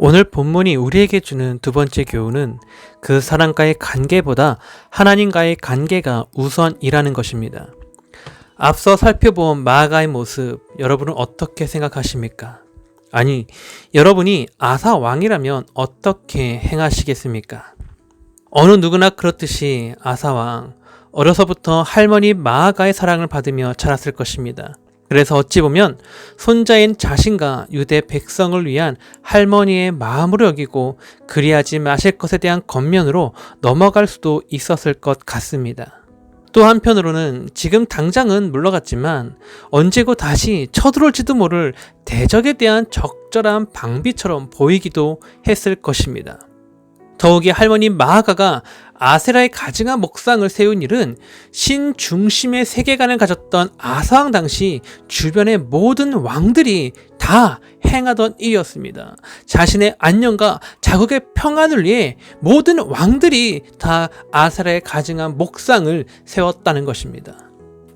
오늘 본문이 우리에게 주는 두 번째 교훈은 그 사람과의 관계보다 하나님과의 관계가 우선이라는 것입니다. 앞서 살펴본 마아가의 모습, 여러분은 어떻게 생각하십니까? 아니, 여러분이 아사 왕이라면 어떻게 행하시겠습니까? 어느 누구나 그렇듯이 아사 왕, 어려서부터 할머니 마아가의 사랑을 받으며 자랐을 것입니다. 그래서 어찌 보면 손자인 자신과 유대 백성을 위한 할머니의 마음으로 여기고 그리하지 마실 것에 대한 겉면으로 넘어갈 수도 있었을 것 같습니다. 또 한편으로는 지금 당장은 물러갔지만 언제고 다시 쳐들어올지도 모를 대적에 대한 적절한 방비처럼 보이기도 했을 것입니다. 더욱이 할머니 마아가가 아세라의 가증한 목상을 세운 일은 신 중심의 세계관을 가졌던 아사왕 당시 주변의 모든 왕들이 다 행하던 일이었습니다. 자신의 안녕과 자국의 평안을 위해 모든 왕들이 다 아세라의 가증한 목상을 세웠다는 것입니다.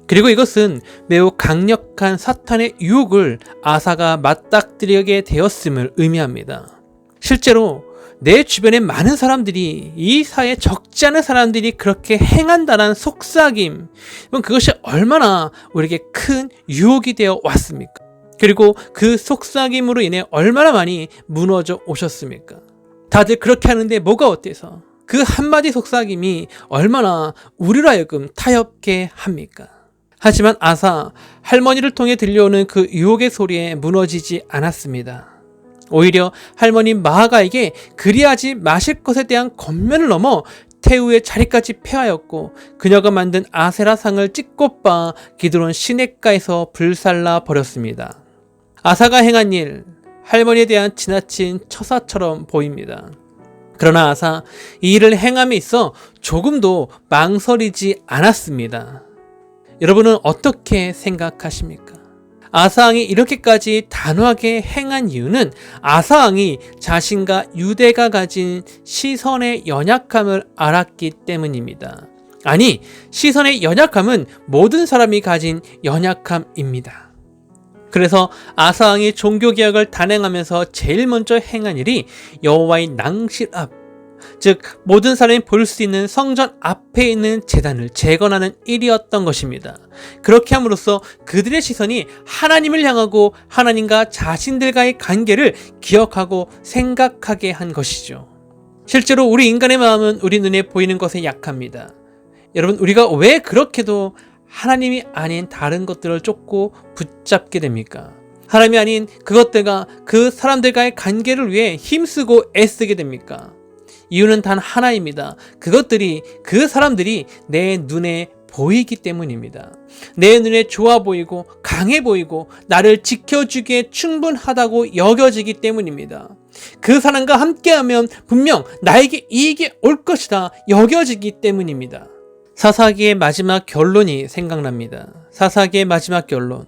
그리고 이것은 매우 강력한 사탄의 유혹을 아사가 맞닥뜨리게 되었음을 의미합니다. 실제로 내 주변에 많은 사람들이, 이 사회에 적지 않은 사람들이 그렇게 행한다는 속삭임, 그것이 얼마나 우리에게 큰 유혹이 되어 왔습니까? 그리고 그 속삭임으로 인해 얼마나 많이 무너져 오셨습니까? 다들 그렇게 하는데 뭐가 어때서? 그 한마디 속삭임이 얼마나 우리로 하여금 타협케 합니까? 하지만 아사, 할머니를 통해 들려오는 그 유혹의 소리에 무너지지 않았습니다. 오히려 할머니 마아가에게 그리하지 마실 것에 대한 권면을 넘어 태우의 자리까지 폐하였고 그녀가 만든 아세라상을 찍고 빠 기드론 시냇가에서 불살라 버렸습니다. 아사가 행한 일, 할머니에 대한 지나친 처사처럼 보입니다. 그러나 아사, 이 일을 행함에 있어 조금도 망설이지 않았습니다. 여러분은 어떻게 생각하십니까? 아사왕이 이렇게까지 단호하게 행한 이유는 아사왕이 자신과 유대가 가진 시선의 연약함을 알았기 때문입니다. 아니, 시선의 연약함은 모든 사람이 가진 연약함입니다. 그래서 아사왕이 종교개혁을 단행하면서 제일 먼저 행한 일이 여호와의 낭실 앞, 즉 모든 사람이 볼 수 있는 성전 앞에 있는 제단을 재건하는 일이었던 것입니다. 그렇게 함으로써 그들의 시선이 하나님을 향하고 하나님과 자신들과의 관계를 기억하고 생각하게 한 것이죠. 실제로 우리 인간의 마음은 우리 눈에 보이는 것에 약합니다. 여러분, 우리가 왜 그렇게도 하나님이 아닌 다른 것들을 쫓고 붙잡게 됩니까? 하나님이 아닌 그것들과 그 사람들과의 관계를 위해 힘쓰고 애쓰게 됩니까? 이유는 단 하나입니다. 그것들이, 그 사람들이 내 눈에 보이기 때문입니다. 내 눈에 좋아 보이고 강해 보이고 나를 지켜주기에 충분하다고 여겨지기 때문입니다. 그 사람과 함께하면 분명 나에게 이익이 올 것이다 여겨지기 때문입니다. 사사기의 마지막 결론이 생각납니다. 사사기의 마지막 결론.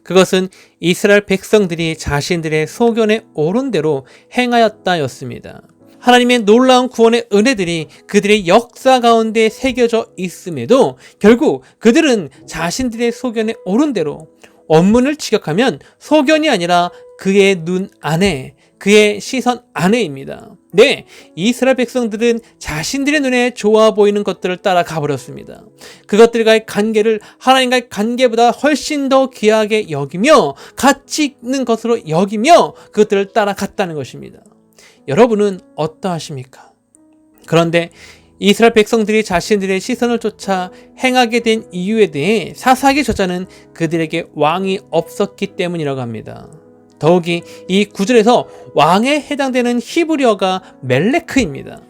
그것은 이스라엘 백성들이 자신들의 소견에 옳은 대로 행하였다였습니다. 하나님의 놀라운 구원의 은혜들이 그들의 역사 가운데 새겨져 있음에도 결국 그들은 자신들의 소견에 옳은 대로, 원문을 직역하면 소견이 아니라 그의 눈 안에, 그의 시선 안에입니다. 네, 이스라엘 백성들은 자신들의 눈에 좋아 보이는 것들을 따라가 버렸습니다. 그것들과의 관계를 하나님과의 관계보다 훨씬 더 귀하게 여기며 가치 있는 것으로 여기며 그것들을 따라갔다는 것입니다. 여러분은 어떠하십니까? 그런데 이스라엘 백성들이 자신들의 시선을 쫓아 행하게 된 이유에 대해 사사기 저자는 그들에게 왕이 없었기 때문이라고 합니다. 더욱이 이 구절에서 왕에 해당되는 히브리어가 멜레크입니다.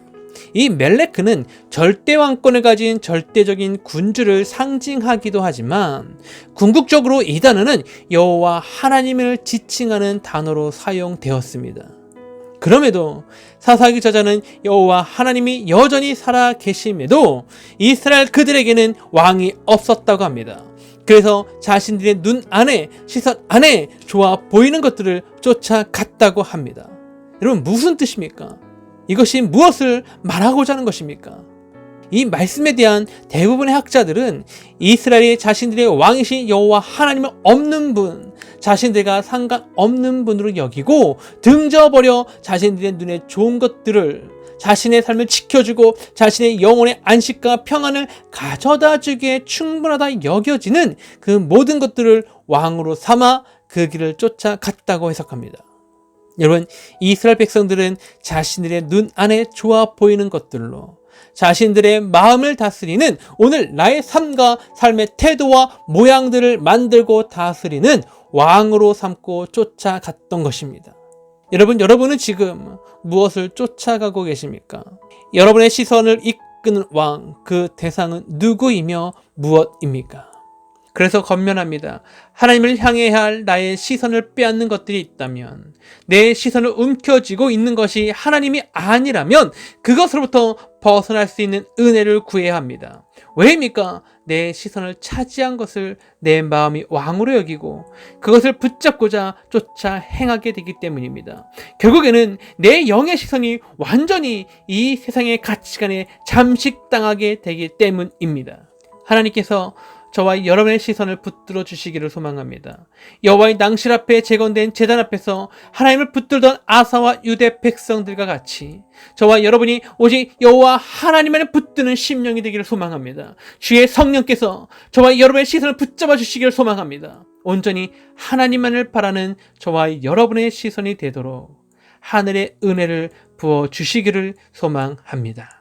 이 멜레크는 절대왕권을 가진 절대적인 군주를 상징하기도 하지만 궁극적으로 이 단어는 여호와 하나님을 지칭하는 단어로 사용되었습니다. 그럼에도 사사기 저자는 여호와 하나님이 여전히 살아 계심에도 이스라엘 그들에게는 왕이 없었다고 합니다. 그래서 자신들의 눈 안에, 시선 안에 좋아 보이는 것들을 쫓아갔다고 합니다. 여러분, 무슨 뜻입니까? 이것이 무엇을 말하고자 하는 것입니까? 이 말씀에 대한 대부분의 학자들은 이스라엘이 자신들의 왕이신 여호와 하나님은 없는 분, 자신들과 상관없는 분으로 여기고 등져버려 자신들의 눈에 좋은 것들을, 자신의 삶을 지켜주고 자신의 영혼의 안식과 평안을 가져다 주기에 충분하다 여겨지는 그 모든 것들을 왕으로 삼아 그 길을 쫓아갔다고 해석합니다. 여러분, 이스라엘 백성들은 자신들의 눈 안에 좋아 보이는 것들로 자신들의 마음을 다스리는, 오늘 나의 삶과 삶의 태도와 모양들을 만들고 다스리는 왕으로 삼고 쫓아갔던 것입니다. 여러분은 지금 무엇을 쫓아가고 계십니까? 여러분의 시선을 이끄는 왕, 그 대상은 누구이며 무엇입니까? 그래서 권면합니다. 하나님을 향해야 할 나의 시선을 빼앗는 것들이 있다면, 내 시선을 움켜쥐고 있는 것이 하나님이 아니라면 그것으로부터 벗어날 수 있는 은혜를 구해야 합니다. 왜입니까? 내 시선을 차지한 것을 내 마음이 왕으로 여기고 그것을 붙잡고자 쫓아 행하게 되기 때문입니다. 결국에는 내 영의 시선이 완전히 이 세상의 가치관에 잠식당하게 되기 때문입니다. 하나님께서 저와 여러분의 시선을 붙들어 주시기를 소망합니다. 여호와의 낭실 앞에 재건된 제단 앞에서 하나님을 붙들던 아사와 유대 백성들과 같이 저와 여러분이 오직 여호와 하나님만을 붙드는 심령이 되기를 소망합니다. 주의 성령께서 저와 여러분의 시선을 붙잡아 주시기를 소망합니다. 온전히 하나님만을 바라는 저와 여러분의 시선이 되도록 하늘의 은혜를 부어 주시기를 소망합니다.